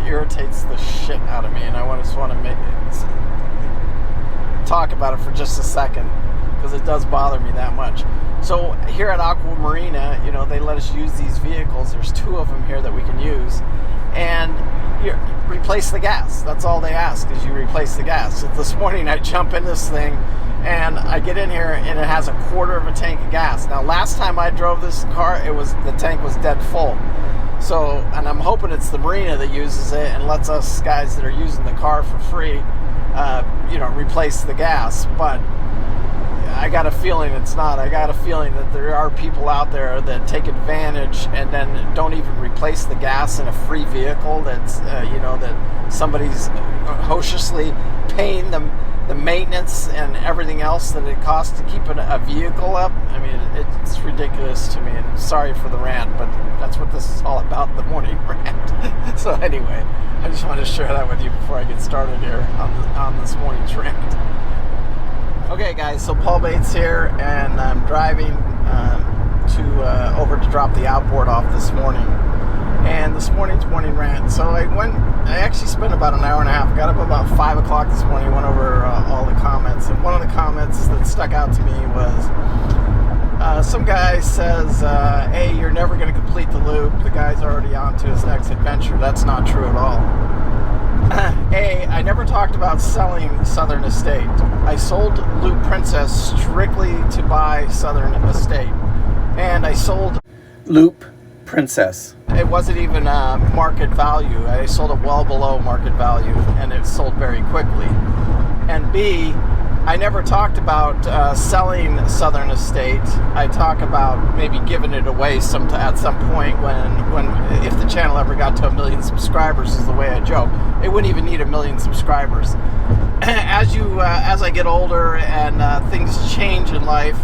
irritates the shit out of me, and I just want to talk about it for just a second, because it does bother me that much. So here at Aqua Marina, you know, they let us use these vehicles. There's 2 of them here that we can use, and you replace the gas. That's all they ask, is you replace the gas. So this morning I jump in this thing, and I get in here, and it has a quarter of a tank of gas. Now, last time I drove this car, the tank was dead full. So, and I'm hoping it's the marina that uses it and lets us guys that are using the car for free, you know, replace the gas. But I got a feeling it's not. I got a feeling that there are people out there that take advantage and then don't even replace the gas in a free vehicle that's, you know, that somebody's hostiously paying them the maintenance and everything else that it costs to keep a vehicle up. I mean, it's ridiculous to me, and sorry for the rant, but that's what this is all about, the morning rant. So anyway, I just wanted to share that with you before I get started here on this morning's rant. Okay guys, so Paul Bates here, and I'm driving over to drop the outboard off this morning. And this morning's morning rant. So I actually spent about an hour and a half. Got up about 5 o'clock this morning. Went over all the comments, and one of the comments that stuck out to me was some guy says, "Hey, you're never going to complete the loop. The guy's already on to his next adventure." That's not true at all. I never talked about selling Southern Estate. I sold Loop Princess strictly to buy Southern Estate, and I sold Loop Princess. It wasn't even market value. I sold it well below market value, and it sold very quickly. And B, I never talked about selling Southern Estate. I talk about maybe giving it away at some point when if the channel ever got to 1 million subscribers, is the way I joke. It wouldn't even need 1 million subscribers. As I get older and things change in life,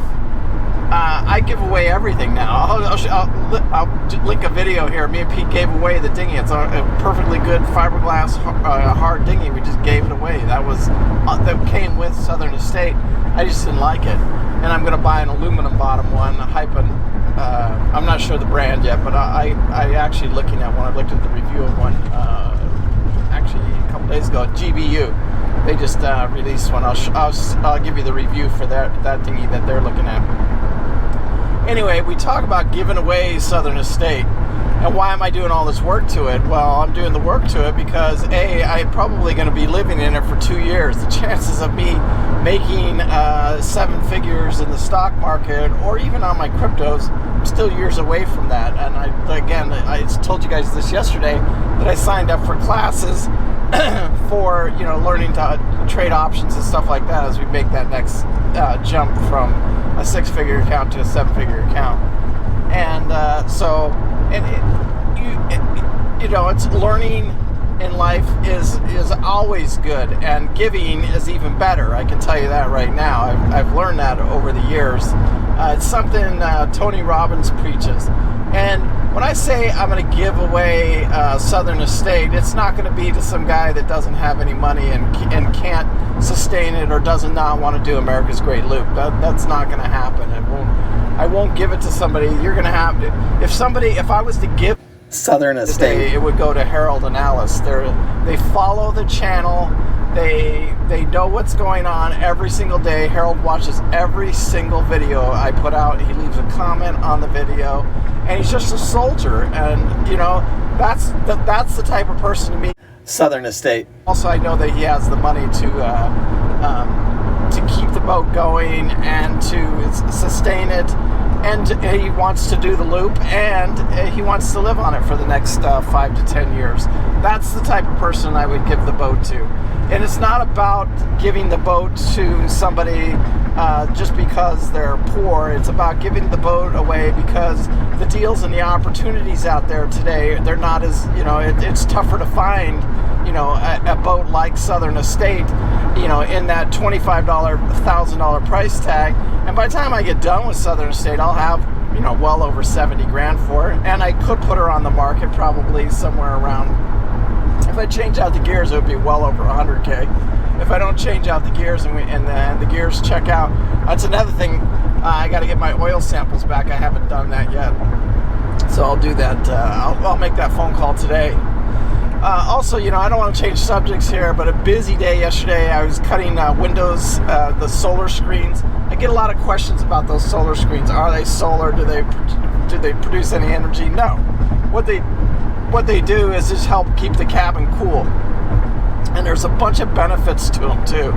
I give away everything now. I'll link a video here. Me and Pete gave away the dinghy. It's a perfectly good fiberglass hard dinghy. We just gave it away. That came with Southern Estate. I just didn't like it, and I'm going to buy an aluminum bottom one. I'm not sure the brand yet, but I actually looking at one. I looked at the review of one actually a couple days ago at GBU. They just released one. I'll give you the review for that dinghy that they're looking at. Anyway, we talk about giving away Southern Estate. And why am I doing all this work to it? Well, I'm doing the work to it because I'm probably going to be living in it for 2 years. The chances of me making 7 figures in the stock market or even on my cryptos, I'm still years away from that. And I told you guys this yesterday, that I signed up for classes for, you know, learning to trade options and stuff like that as we make that next jump from a 6-figure account to a 7-figure account. And you know, it's learning in life is always good, and giving is even better. I can tell you that right now. I've learned that over the years. It's something Tony Robbins preaches. And when I say I'm going to give away Southern Estate, it's not going to be to some guy that doesn't have any money and can't sustain it or does not want to do America's Great Loop. That's not going to happen. I won't give it to somebody. You're going to have to. If I was to give Southern Estate, it would go to Harold and Alice. They follow the channel. They know what's going on every single day. Harold watches every single video I put out. He leaves a comment on the video, and he's just a soldier. And you know, that's the type of person to me. Southern Estate. Also, I know that he has the money to keep the boat going and to sustain it. And he wants to do the loop, and he wants to live on it for the next 5 to 10 years. That's the type of person I would give the boat to. And it's not about giving the boat to somebody just because they're poor. It's about giving the boat away because the deals and the opportunities out there today, they're not as, you know, it's tougher to find, you know, a boat like Southern Estate, you know, in that $25, $1,000 price tag. And by the time I get done with Southern Estate, I'll have, you know, well over 70 grand for it. And I could put her on the market probably somewhere around, if I change out the gears, it would be well over 100K. If I don't change out the gears and the gears check out, that's another thing. I got to get my oil samples back. I haven't done that yet. So I'll do that. I'll make that phone call today. Also, you know, I don't want to change subjects here, but a busy day yesterday. I was cutting windows, the solar screens. I get a lot of questions about those solar screens. Are they solar? Do they produce any energy? No. What they do is just help keep the cabin cool. And there's a bunch of benefits to them too.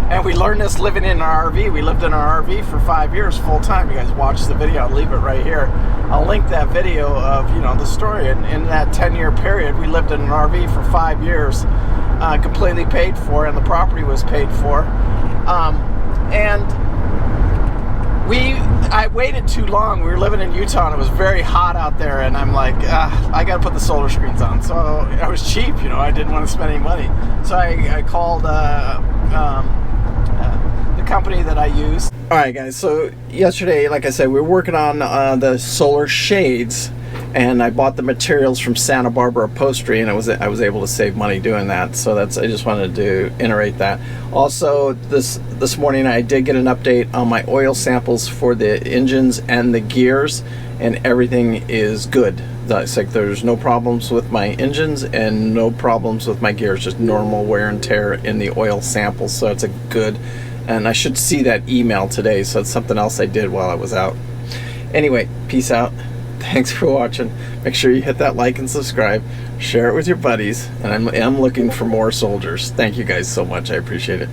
And we learned this living in our RV. We lived in our RV for 5 years full time. You guys watch the video. I'll leave it right here. I'll link that video of, you know, the story. And in that 10-year period, we lived in an RV for 5 years, completely paid for, and the property was paid for. I waited too long. We were living in Utah and it was very hot out there, and I'm like, I gotta put the solar screens on. So I was cheap, you know, I didn't want to spend any money. So I called the company that I use. Alright guys, so yesterday, like I said, we were working on the solar shades, and I bought the materials from Santa Barbara Upholstery, and I was able to save money doing that. So I just wanted to iterate that. Also, this morning I did get an update on my oil samples for the engines and the gears, and everything is good. It's like there's no problems with my engines and no problems with my gears, just normal wear and tear in the oil samples. So it's a good, and I should see that email today. So it's something else I did while I was out. Anyway, peace out. Thanks for watching. Make sure you hit that like and subscribe. Share it with your buddies. And I'm looking for more soldiers. Thank you guys so much. I appreciate it.